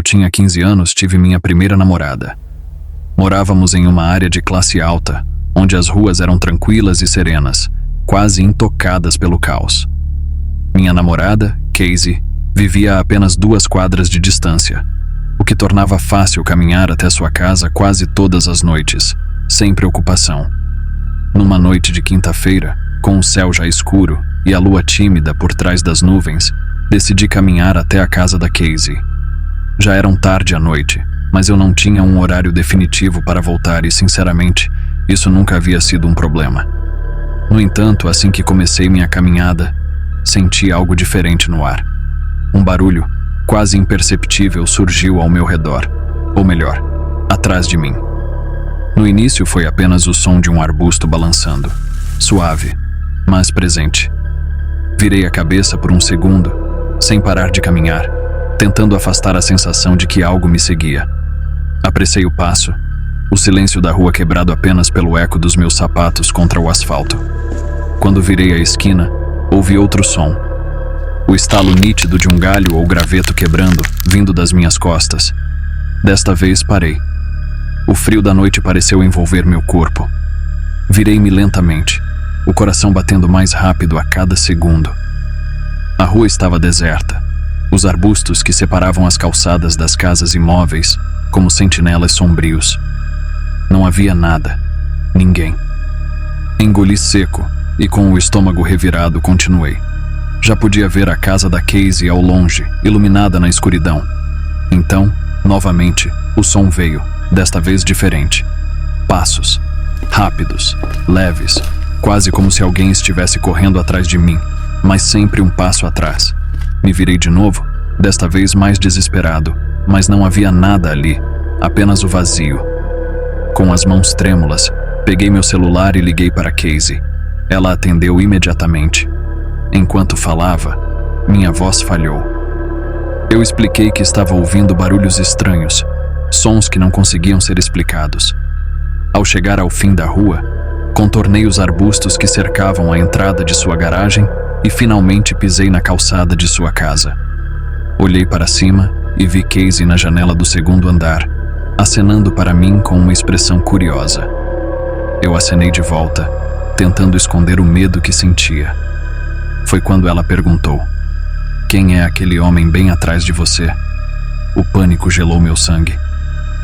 tinha 15 anos, tive minha primeira namorada. Morávamos em uma área de classe alta, onde as ruas eram tranquilas e serenas, quase intocadas pelo caos. Minha namorada, Casey, vivia a apenas 2 quadras de distância, o que tornava fácil caminhar até sua casa quase todas as noites, sem preocupação. Numa noite de quinta-feira, com o céu já escuro e a lua tímida por trás das nuvens, decidi caminhar até a casa da Casey. Já eram tarde à noite, mas eu não tinha um horário definitivo para voltar e, sinceramente, isso nunca havia sido um problema. No entanto, assim que comecei minha caminhada, senti algo diferente no ar. Um barulho, quase imperceptível, surgiu ao meu redor, ou melhor, atrás de mim. No início foi apenas o som de um arbusto balançando, suave, mas presente. Virei a cabeça por um segundo, sem parar de caminhar, tentando afastar a sensação de que algo me seguia. Apressei o passo, o silêncio da rua quebrado apenas pelo eco dos meus sapatos contra o asfalto. Quando virei a esquina, ouvi outro som. O estalo nítido de um galho ou graveto quebrando, vindo das minhas costas. Desta vez parei. O frio da noite pareceu envolver meu corpo. Virei-me lentamente, o coração batendo mais rápido a cada segundo. A rua estava deserta. Os arbustos que separavam as calçadas das casas imóveis, como sentinelas sombrios. Não havia nada, ninguém. Engoli seco e, com o estômago revirado, continuei. Já podia ver a casa da Casey ao longe, iluminada na escuridão. Então, novamente, o som veio, desta vez diferente. Passos, rápidos, leves, quase como se alguém estivesse correndo atrás de mim, mas sempre um passo atrás. Me virei de novo, desta vez mais desesperado, mas não havia nada ali, apenas o vazio. Com as mãos trêmulas, peguei meu celular e liguei para Casey. Ela atendeu imediatamente. Enquanto falava, minha voz falhou. Eu expliquei que estava ouvindo barulhos estranhos, sons que não conseguiam ser explicados. Ao chegar ao fim da rua, contornei os arbustos que cercavam a entrada de sua garagem e finalmente pisei na calçada de sua casa. Olhei para cima e vi Casey na janela do 2º andar, acenando para mim com uma expressão curiosa. Eu acenei de volta, tentando esconder o medo que sentia. Foi quando ela perguntou: "Quem é aquele homem bem atrás de você?" O pânico gelou meu sangue.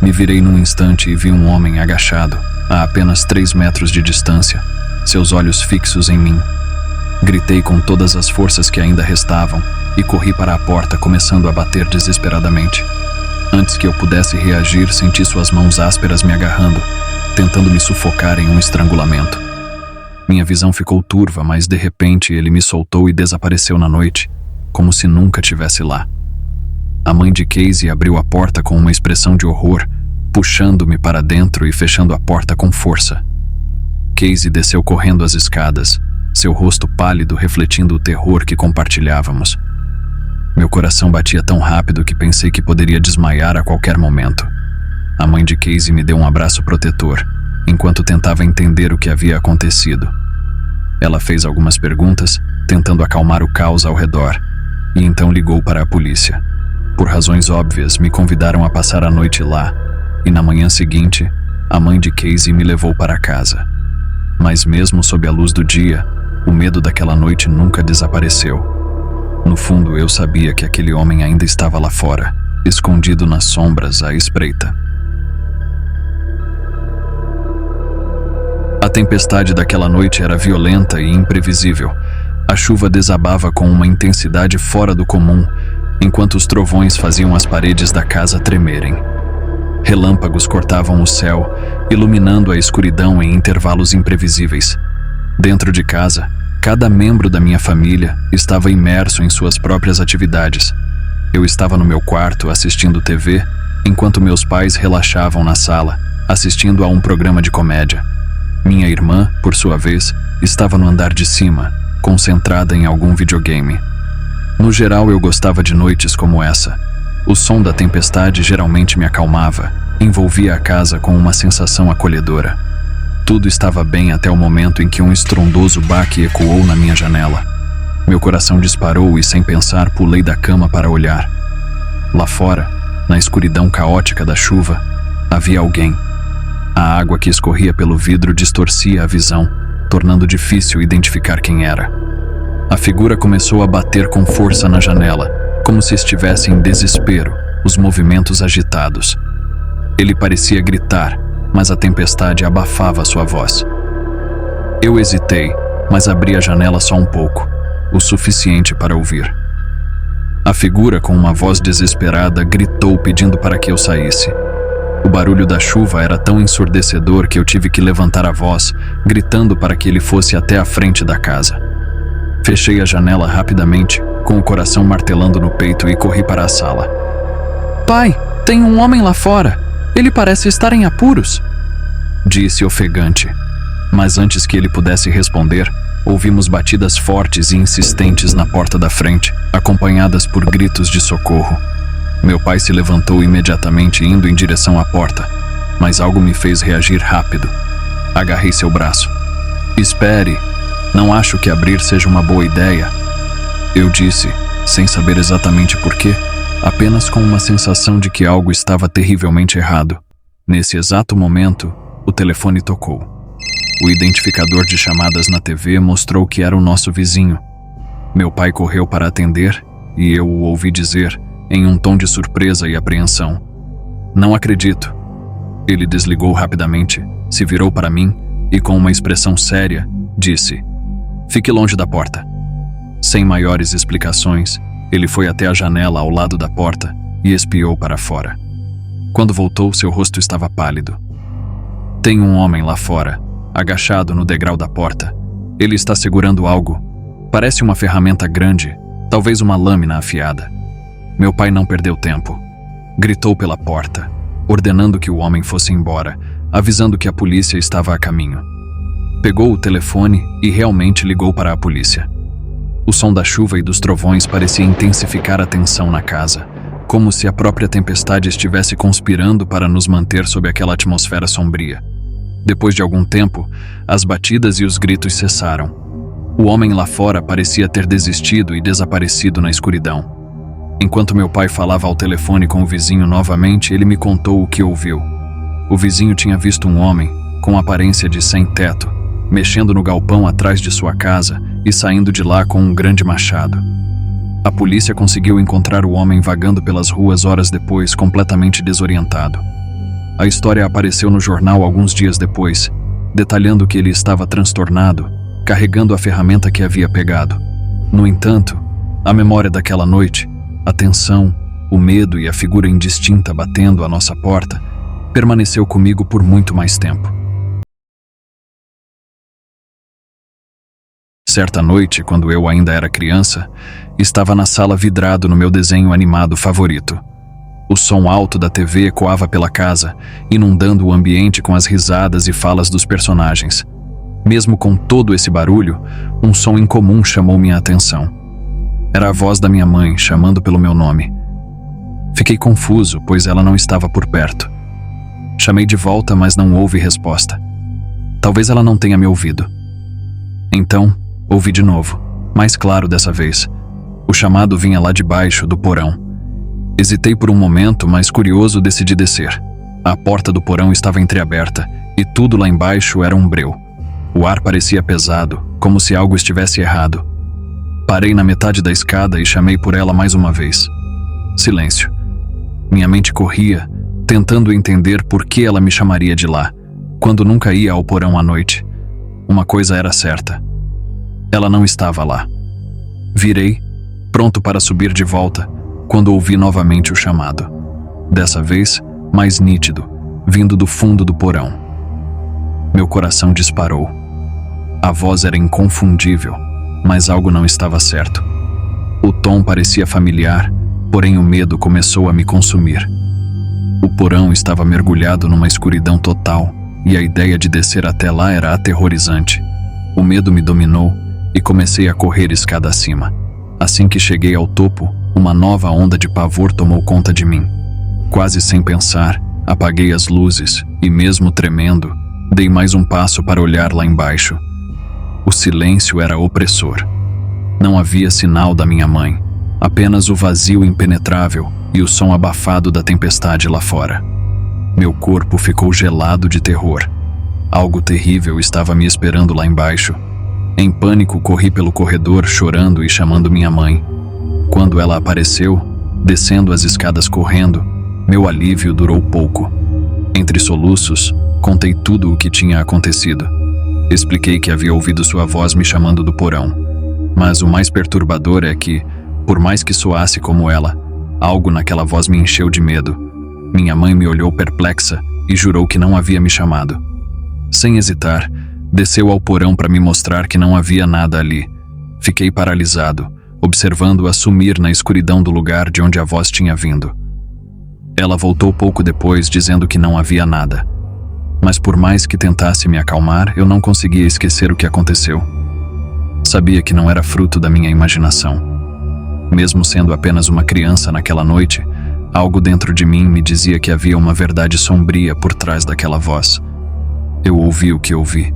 Me virei num instante e vi um homem agachado, a apenas 3 metros de distância, seus olhos fixos em mim. Gritei com todas as forças que ainda restavam e corri para a porta, começando a bater desesperadamente. Antes que eu pudesse reagir, senti suas mãos ásperas me agarrando, tentando me sufocar em um estrangulamento. Minha visão ficou turva, mas de repente ele me soltou e desapareceu na noite, como se nunca tivesse lá. A mãe de Casey abriu a porta com uma expressão de horror, puxando-me para dentro e fechando a porta com força. Casey desceu correndo as escadas, seu rosto pálido refletindo o terror que compartilhávamos. Meu coração batia tão rápido que pensei que poderia desmaiar a qualquer momento. A mãe de Casey me deu um abraço protetor, enquanto tentava entender o que havia acontecido. Ela fez algumas perguntas, tentando acalmar o caos ao redor, e então ligou para a polícia. Por razões óbvias, me convidaram a passar a noite lá, e na manhã seguinte, a mãe de Casey me levou para casa. Mas mesmo sob a luz do dia, o medo daquela noite nunca desapareceu. No fundo, eu sabia que aquele homem ainda estava lá fora, escondido nas sombras à espreita. A tempestade daquela noite era violenta e imprevisível. A chuva desabava com uma intensidade fora do comum, enquanto os trovões faziam as paredes da casa tremerem. Relâmpagos cortavam o céu, iluminando a escuridão em intervalos imprevisíveis. Dentro de casa, cada membro da minha família estava imerso em suas próprias atividades. Eu estava no meu quarto assistindo TV, enquanto meus pais relaxavam na sala, assistindo a um programa de comédia. Minha irmã, por sua vez, estava no andar de cima, concentrada em algum videogame. No geral, eu gostava de noites como essa. O som da tempestade geralmente me acalmava, envolvia a casa com uma sensação acolhedora. Tudo estava bem até o momento em que um estrondoso baque ecoou na minha janela. Meu coração disparou e, sem pensar, pulei da cama para olhar. Lá fora, Na escuridão caótica da chuva, havia alguém. A água que escorria pelo vidro distorcia a visão, tornando difícil identificar quem era. A figura começou a bater com força na janela, como se estivesse em desespero, os movimentos agitados. Ele parecia gritar, mas a tempestade abafava sua voz. Eu hesitei, mas abri a janela só um pouco, o suficiente para ouvir. A figura, com uma voz desesperada, gritou pedindo para que eu saísse. O barulho da chuva era tão ensurdecedor que eu tive que levantar a voz, gritando para que ele fosse até a frente da casa. Fechei a janela rapidamente, com o coração martelando no peito, e corri para a sala. "Pai, tem um homem lá fora. Ele parece estar em apuros", disse ofegante. Mas antes que ele pudesse responder, ouvimos batidas fortes e insistentes na porta da frente, acompanhadas por gritos de socorro. Meu pai se levantou imediatamente, indo em direção à porta, mas algo me fez reagir rápido. Agarrei seu braço. "Espere, não acho que abrir seja uma boa ideia", eu disse, sem saber exatamente porquê, apenas com uma sensação de que algo estava terrivelmente errado. Nesse exato momento, o telefone tocou. O identificador de chamadas na TV mostrou que era o nosso vizinho. Meu pai correu para atender e eu o ouvi dizer, em um tom de surpresa e apreensão: "Não acredito." Ele desligou rapidamente, se virou para mim e, com uma expressão séria, disse: "Fique longe da porta." Sem maiores explicações, ele foi até a janela ao lado da porta e espiou para fora. Quando voltou, seu rosto estava pálido. "Tem um homem lá fora, agachado no degrau da porta. Ele está segurando algo. Parece uma ferramenta grande, talvez uma lâmina afiada." Meu pai não perdeu tempo. Gritou pela porta, ordenando que o homem fosse embora, avisando que a polícia estava a caminho. Pegou o telefone e realmente ligou para a polícia. O som da chuva e dos trovões parecia intensificar a tensão na casa, como se a própria tempestade estivesse conspirando para nos manter sob aquela atmosfera sombria. Depois de algum tempo, as batidas e os gritos cessaram. O homem lá fora parecia ter desistido e desaparecido na escuridão. Enquanto meu pai falava ao telefone com o vizinho novamente, ele me contou o que ouviu. O vizinho tinha visto um homem, com aparência de sem-teto, mexendo no galpão atrás de sua casa e saindo de lá com um grande machado. A polícia conseguiu encontrar o homem vagando pelas ruas horas depois, completamente desorientado. A história apareceu no jornal alguns dias depois, detalhando que ele estava transtornado, carregando a ferramenta que havia pegado. No entanto, a memória daquela noite, a tensão, o medo e a figura indistinta batendo à nossa porta permaneceu comigo por muito mais tempo. Certa noite, quando eu ainda era criança, estava na sala vidrado no meu desenho animado favorito. O som alto da TV ecoava pela casa, inundando o ambiente com as risadas e falas dos personagens. Mesmo com todo esse barulho, um som incomum chamou minha atenção. Era a voz da minha mãe, chamando pelo meu nome. Fiquei confuso, pois ela não estava por perto. Chamei de volta, mas não houve resposta. Talvez ela não tenha me ouvido. Então, ouvi de novo, mais claro dessa vez. O chamado vinha lá de baixo, do porão. Hesitei por um momento, mas curioso decidi descer. A porta do porão estava entreaberta, e tudo lá embaixo era um breu. O ar parecia pesado, como se algo estivesse errado. Parei na metade da escada e chamei por ela mais uma vez. Silêncio. Minha mente corria, tentando entender por que ela me chamaria de lá, quando nunca ia ao porão à noite. Uma coisa era certa. Ela não estava lá. Virei, pronto para subir de volta, quando ouvi novamente o chamado. Dessa vez, mais nítido, vindo do fundo do porão. Meu coração disparou. A voz era inconfundível, mas algo não estava certo. O tom parecia familiar, porém o medo começou a me consumir. O porão estava mergulhado numa escuridão total, e a ideia de descer até lá era aterrorizante. O medo me dominou e comecei a correr escada acima. Assim que cheguei ao topo, uma nova onda de pavor tomou conta de mim. Quase sem pensar, apaguei as luzes e, mesmo tremendo, dei mais um passo para olhar lá embaixo. O silêncio era opressor. Não havia sinal da minha mãe, apenas o vazio impenetrável e o som abafado da tempestade lá fora. Meu corpo ficou gelado de terror. Algo terrível estava me esperando lá embaixo. Em pânico, corri pelo corredor, chorando e chamando minha mãe. Quando ela apareceu, descendo as escadas correndo, meu alívio durou pouco. Entre soluços, contei tudo o que tinha acontecido. Expliquei que havia ouvido sua voz me chamando do porão. Mas o mais perturbador é que, por mais que soasse como ela, algo naquela voz me encheu de medo. Minha mãe me olhou perplexa e jurou que não havia me chamado. Sem hesitar, desceu ao porão para me mostrar que não havia nada ali. Fiquei paralisado, observando-a sumir na escuridão do lugar de onde a voz tinha vindo. Ela voltou pouco depois, dizendo que não havia nada. Mas por mais que tentasse me acalmar, eu não conseguia esquecer o que aconteceu. Sabia que não era fruto da minha imaginação. Mesmo sendo apenas uma criança naquela noite, algo dentro de mim me dizia que havia uma verdade sombria por trás daquela voz. Eu ouvi o que ouvi,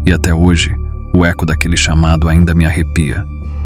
e até hoje, o eco daquele chamado ainda me arrepia.